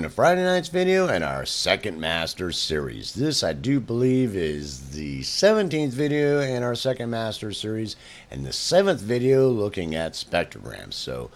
To Friday night's video and our second master series. This, I do believe, is the 17th video in our second master series and the 7th video looking at spectrograms. So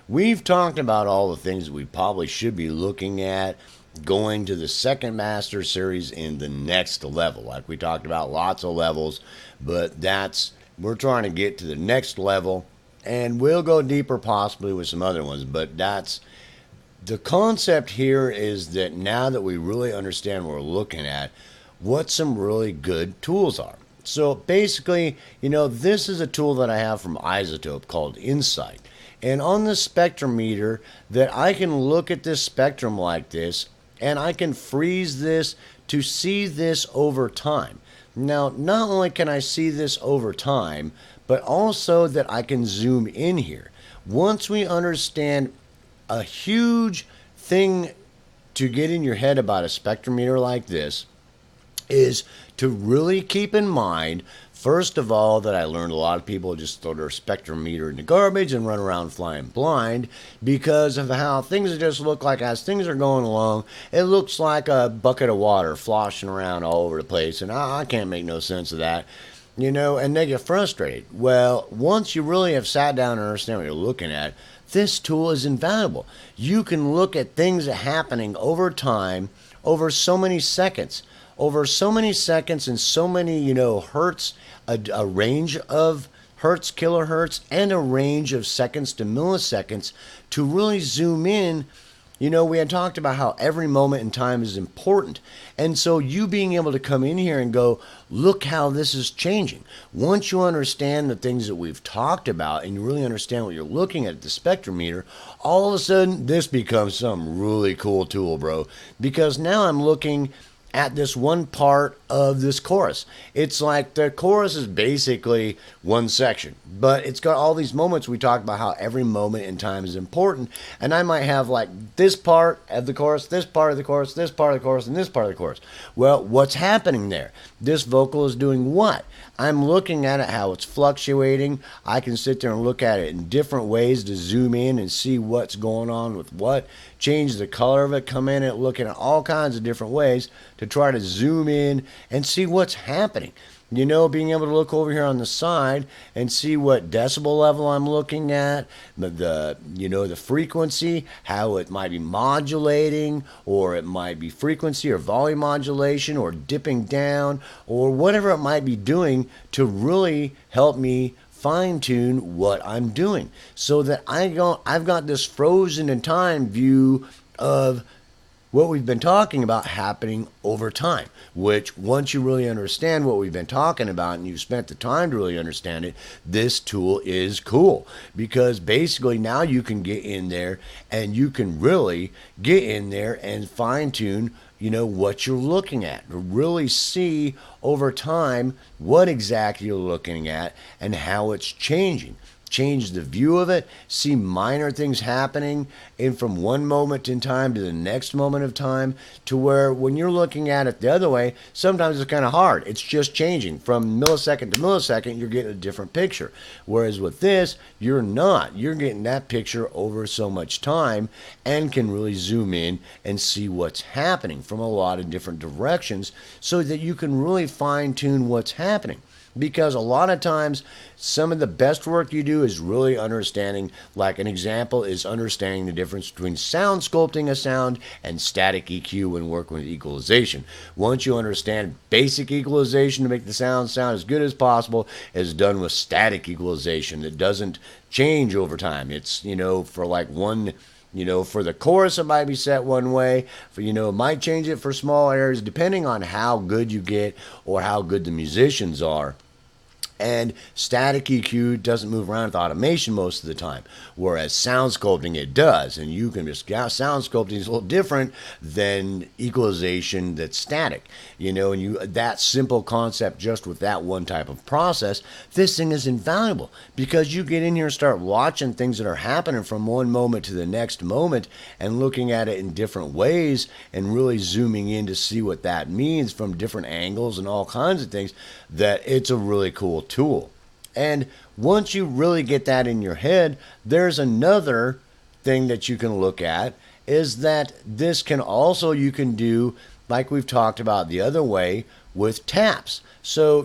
we've talked about all the things that we probably should be looking at going to the second master series in the next level. Like we talked about, lots of levels, but we're trying to get to the next level, and we'll go deeper possibly with some other ones, but the concept here is that now that we really understand what we're looking at, what some really good tools are. So basically, this is a tool that I have from Isotope called Insight. And on the spectrometer, that I can look at this spectrum like this, and I can freeze this to see this over time. Now, not only can I see this over time, but also that I can zoom in here. Once we understand a huge thing to get in your head about a spectrometer like this is to really keep in mind, first of all, that I learned a lot of people just throw their spectrometer in the garbage and run around flying blind because of how things just look like as things are going along. It looks like a bucket of water sloshing around all over the place, and I can't make no sense of that. And they get frustrated. Well, once you really have sat down and understand what you're looking at, this tool is invaluable. You can look at things happening over time, over so many seconds, and so many, hertz, a range of hertz, kilohertz, and a range of seconds to milliseconds to really zoom in. We had talked about how every moment in time is important. And so you being able to come in here and go, look how this is changing. Once you understand the things that we've talked about and you really understand what you're looking at the spectrometer, all of a sudden this becomes some really cool tool, bro. Because now I'm looking at this one part of this chorus. It's like the chorus is basically one section, but it's got all these moments. We talked about how every moment in time is important, and I might have like this part of the chorus, this part of the chorus, this part of the chorus, and this part of the chorus. Well, what's happening there? This vocal is doing what? I'm looking at it, how it's fluctuating. I can sit there and look at it in different ways to zoom in and see what's going on with what, change the color of it, come in and looking at all kinds of different ways to try to zoom in and see what's happening. Being able to look over here on the side and see what decibel level I'm looking at, the frequency, how it might be modulating, or it might be frequency or volume modulation or dipping down, or whatever it might be doing to really help me fine tune what I'm doing, so that I've got this frozen in time view of what we've been talking about happening over time, which once you really understand what we've been talking about and you've spent the time to really understand it, this tool is cool, because basically now you can get in there and you can really get in there and fine tune what you're looking at, to really see over time what exactly you're looking at and how it's changing. Change the view of it, see minor things happening in from one moment in time to the next moment of time, to where when you're looking at it the other way, sometimes it's kind of hard. It's just changing from millisecond to millisecond. You're getting a different picture. Whereas with this, you're not. You're getting that picture over so much time and can really zoom in and see what's happening from a lot of different directions so that you can really fine tune what's happening. Because a lot of times, some of the best work you do is really understanding, like an example is understanding the difference between sound sculpting a sound and static EQ when working with equalization. Once you understand basic equalization to make the sound as good as possible, is done with static equalization that doesn't change over time. It's, for like one... for the chorus, it might be set one way. It might change it for small areas depending on how good you get or how good the musicians are. And static EQ doesn't move around with automation most of the time, whereas sound sculpting it does. And you can just, sound sculpting is a little different than equalization that's static. And that simple concept just with that one type of process, this thing is invaluable, because you get in here and start watching things that are happening from one moment to the next moment and looking at it in different ways and really zooming in to see what that means from different angles and all kinds of things, that it's a really cool tool. And once you really get that in your head, there's another thing that you can look at, is that this can also, you can do like we've talked about the other way with taps. So,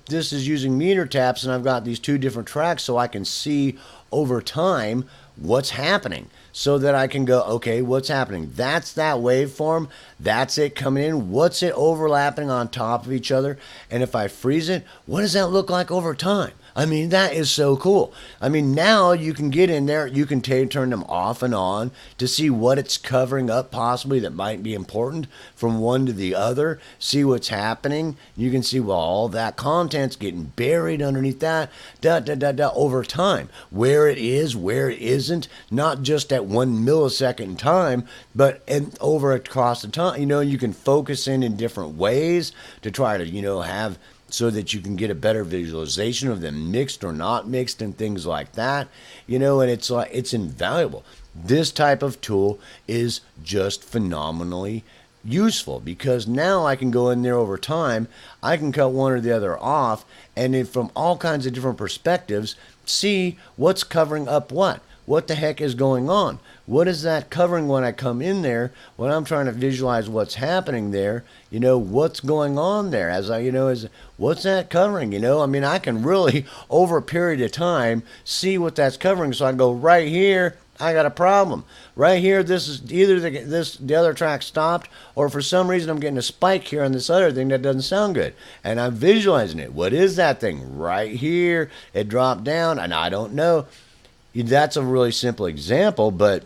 this is using meter taps, and I've got these two different tracks so I can see over time what's happening, so that I can go, okay, what's happening? That's that waveform. That's it coming in. What's it overlapping on top of each other? And if I freeze it, what does that look like over time? I mean, that is so cool. I mean, now you can get in there, you can turn them off and on to see what it's covering up possibly that might be important from one to the other, see what's happening. You can see, well, all that content's getting buried underneath that, over time. Where it is, where it isn't, not just at 1 millisecond in time, but over across the time. You can focus in different ways to try to, have so that you can get a better visualization of them mixed or not mixed and things like that, and it's invaluable. This type of tool is just phenomenally useful, because now I can go in there over time, I can cut one or the other off, and then from all kinds of different perspectives, see what's covering up what the heck is going on? What is that covering when I come in there? When I'm trying to visualize what's happening there, what's going on there? As what's that covering? I mean, I can really, over a period of time, see what that's covering. So I go right here, I got a problem. Right here, this is either the other track stopped, or for some reason I'm getting a spike here on this other thing that doesn't sound good. And I'm visualizing it. What is that thing? Right here, it dropped down, and I don't know. That's a really simple example, but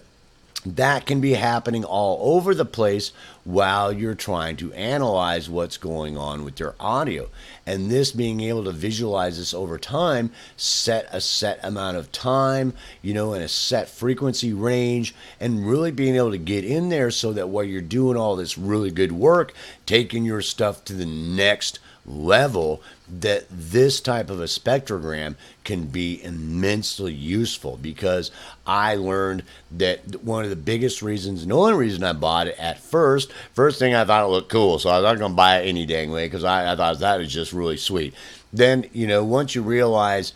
that can be happening all over the place while you're trying to analyze what's going on with your audio. And this, being able to visualize this over time, set a set amount of time, and a set frequency range, and really being able to get in there so that while you're doing all this really good work, taking your stuff to the next level, that this type of a spectrogram can be immensely useful. Because I learned that one of the biggest reasons, and the only reason I bought it at first thing, I thought it looked cool, so I was not going to buy it any dang way, because I thought that was just really sweet. Then, once you realize,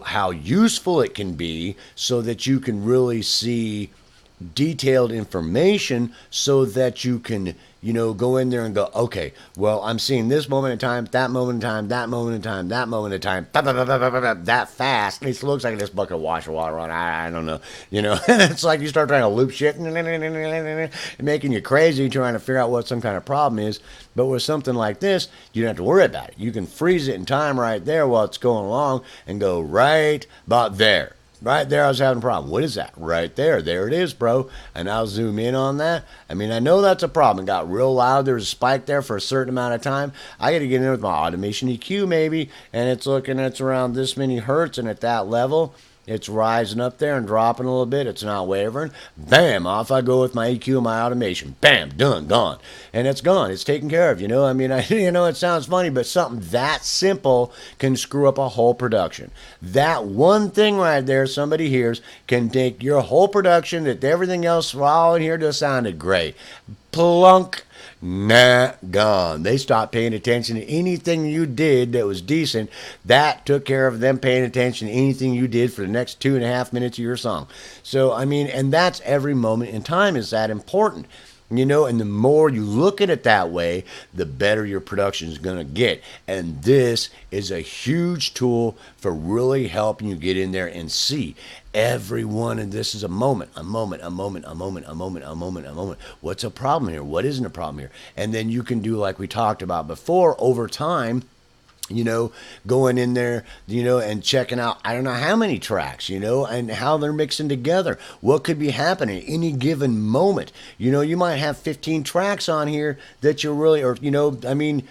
how useful it can be, so that you can really see detailed information, so that you can go in there and go, okay, well, I'm seeing this moment in time, that moment in time, that moment in time, that moment in time, that fast. It looks like this bucket of water on. I don't know. It's like you start trying to loop shit, making you crazy trying to figure out what some kind of problem is. But with something like this, you don't have to worry about it. You can freeze it in time right there while it's going along and go right about there. Right there, I was having a problem. What is that? Right there. There it is, bro. And I'll zoom in on that. I mean, I know that's a problem. It got real loud. There was a spike there for a certain amount of time. I got to get in with my automation EQ maybe, and it's around this many hertz, and at that level, it's rising up there and dropping a little bit. It's not wavering. Bam, off I go with my EQ and my automation. Bam, done, gone. And it's gone. It's taken care of. I mean, it sounds funny, but something that simple can screw up a whole production. That one thing right there somebody hears can take your whole production, that everything else all in here just sounded great. Plunk. Nah, gone. They stopped paying attention to anything you did that was decent. That took care of them paying attention to anything you did for the next 2.5 minutes of your song. So, I mean, and that's every moment in time is that important. And the more you look at it that way, the better your production is going to get. And this is a huge tool for really helping you get in there and see everyone. And this is a moment. What's a problem here? What isn't a problem here? And then you can do, like we talked about before, over time, going in there, and checking out, I don't know how many tracks, and how they're mixing together. What could be happening at any given moment? You might have 15 tracks on here that you're really, or, I mean,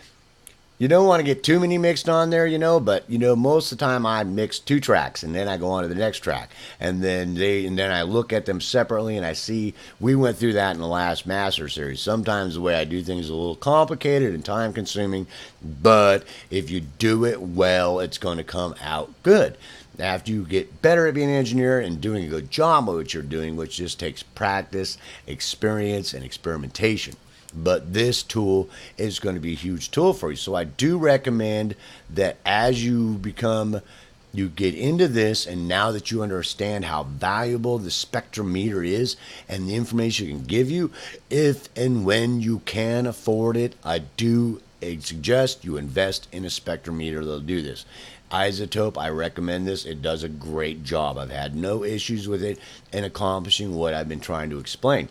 you don't want to get too many mixed on there, but, most of the time I mix 2 tracks and then I go on to the next track. And then I look at them separately and I see, we went through that in the last Master Series. Sometimes the way I do things is a little complicated and time consuming, but if you do it well, it's going to come out good. After you get better at being an engineer and doing a good job of what you're doing, which just takes practice, experience, and experimentation. But this tool is going to be a huge tool for you. So I do recommend that as you become You get into this, and now that you understand how valuable the spectrometer is and the information it can give you, if and when you can afford it, I suggest you invest in a spectrometer that'll do this. Isotope, I recommend this. It does a great job. I've had no issues with it in accomplishing what I've been trying to explain.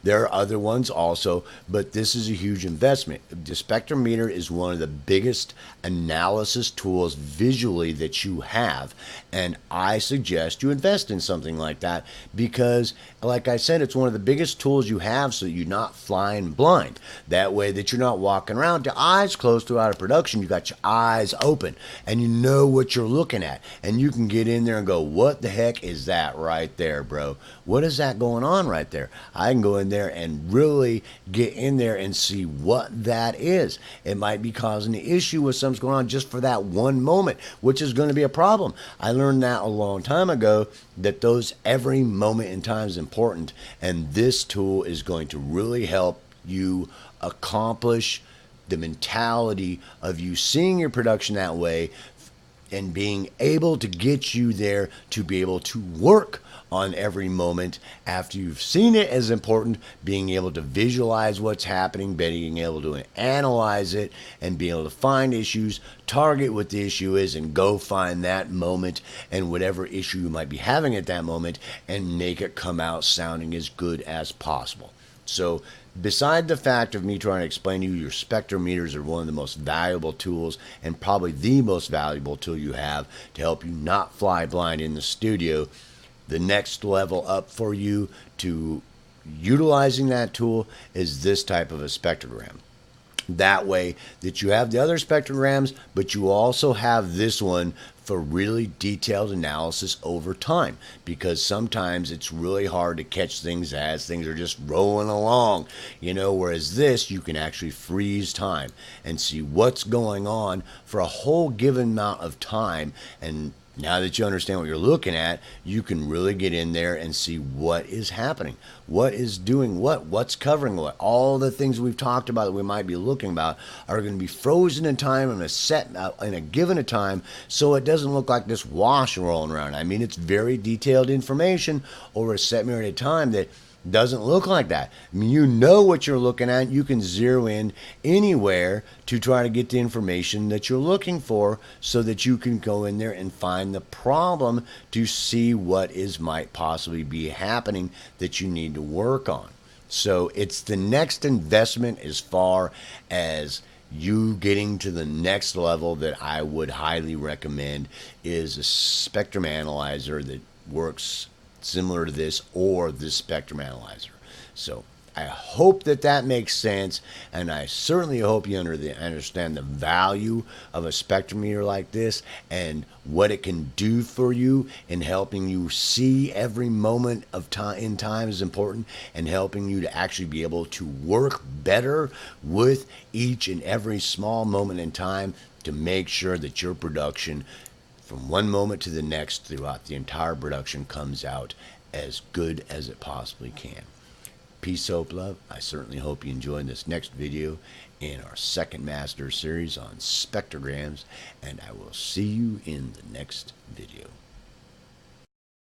There are other ones also, but this is a huge investment. The spectrometer is one of the biggest analysis tools visually that you have, and I suggest you invest in something like that because, like I said, it's one of the biggest tools you have so that you're not flying blind. That way that you're not walking around with your eyes closed throughout a production. You got your eyes open and you know what you're looking at, and you can get in there and go, what the heck is that right there, bro? What is that going on right there? I can go in there and really get in there and see what that is. It might be causing the issue with something's going on just for that one moment, which is going to be a problem. I learned that a long time ago, that those every moment in time is important, and this tool is going to really help you accomplish the mentality of you seeing your production that way and being able to get you there to be able to work on every moment after you've seen it as important, being able to visualize what's happening, being able to analyze it, and being able to find issues, target what the issue is, and go find that moment and whatever issue you might be having at that moment and make it come out sounding as good as possible. So beside the fact of me trying to explain to you, your spectrometers are one of the most valuable tools and probably the most valuable tool you have to help you not fly blind in the studio. The next level up for you to utilizing that tool is this type of a spectrogram. That way that you have the other spectrograms, but you also have this one for really detailed analysis over time, because sometimes it's really hard to catch things as things are just rolling along, whereas this, you can actually freeze time and see what's going on for a whole given amount of time. And now that you understand what you're looking at, you can really get in there and see what is happening, what is doing what's covering what. All the things we've talked about that we might be looking about are going to be frozen in time in a given time, so it doesn't look like this wash rolling around. I mean, it's very detailed information over a set period of time that doesn't look like that. I mean, you know what you're looking at. You can zero in anywhere to try to get the information that you're looking for so that you can go in there and find the problem to see what might possibly be happening that you need to work on. So it's the next investment as far as you getting to the next level that I would highly recommend is a spectrum analyzer that works similar to this or this spectrum analyzer. So I hope that makes sense, and I certainly hope you understand the value of a spectrometer like this and what it can do for you in helping you see every moment of time in time is important, and helping you to actually be able to work better with each and every small moment in time to make sure that your production from one moment to the next throughout the entire production comes out as good as it possibly can. Peace, hope, love. I certainly hope you enjoyed this next video in our second master series on spectrograms, and I will see you in the next video.